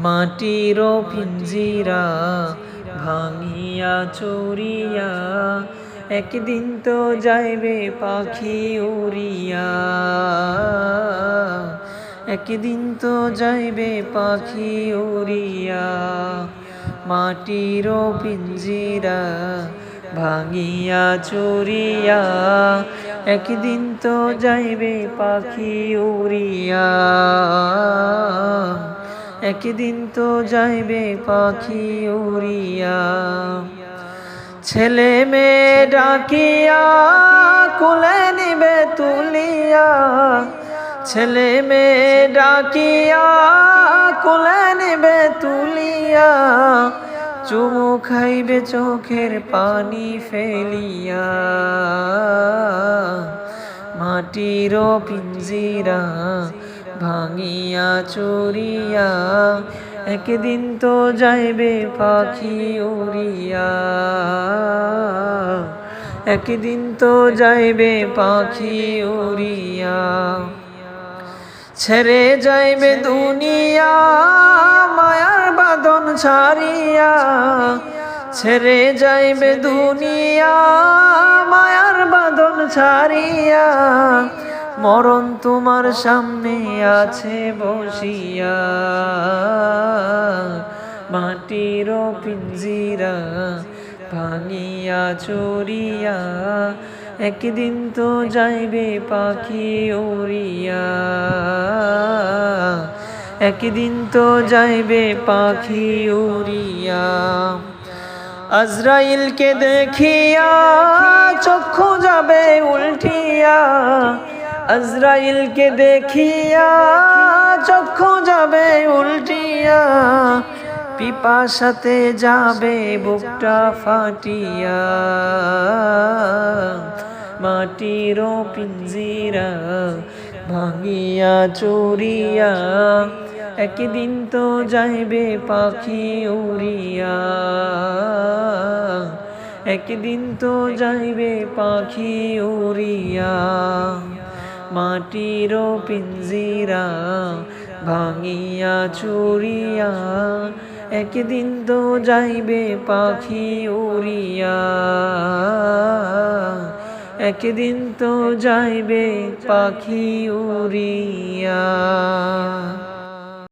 মাটির পিঞ্জিরা ভাঙিয়া চুরিয়া একদিন তো যাইবে পাখি উড়িয়া, একদিন তো যাইবে পাখি উড়িয়া। মাটির পিঞ্জিরা ভাঙিয়া চুরিয়া একদিন তো যাইবে পাখি উড়িয়া, একদিন তো যাইবে পাখি উড়িয়া। ছেলে মেয়ে ডাকিয়া কোলে নিবে তুলিয়া, ছেলে মেয়ে ডাকিয়া কোলে নিবে তুলিয়া, চুমু খাইবে চোখের পানি ফেলিয়া। মাটির পিঞ্জিরা ভাঙিয়া চুরিয়া একদিন তো যাইবে পাখি উড়িয়া, একদিন তো যাইবে পাখি উড়িয়া। ছেড়ে যাইবে দুনিয়া মায়ার বাঁধন ছাড়িয়া, ছেড়ে যাইবে দুনিয়া মায়ার বাঁধন ছাড়িয়া, মরণ তোমার সামনে আছে বসিয়া। মাটির পিঞ্জিরা ভাঙিয়া চুরিয়া একদিন তো যাইবে পাখি উড়িয়া, একদিন তো যাইবে পাখি উড়িয়া। আজরাইলকে দেখিয়া চক্ষু যাবে উল্টিয়া, আজরাইলকে দেখিয়া চক্ষু যাবে উল্টিয়া, পিপাসাতে যাবে বুকটা ফাটিয়া। মাটির পিঞ্জিরা ভাঙিয়া চুরিয়া একদিন তো যাইবে পাখি উড়িয়া, একদিন তো যাইবে পাখি উড়িয়া। মাটির পিঞ্জিরা ভাঙিয়া চুরিয়া একদিন তো যাইবে পাখি উড়িয়া, একদিন তো যাইবে পাখি উড়িয়া।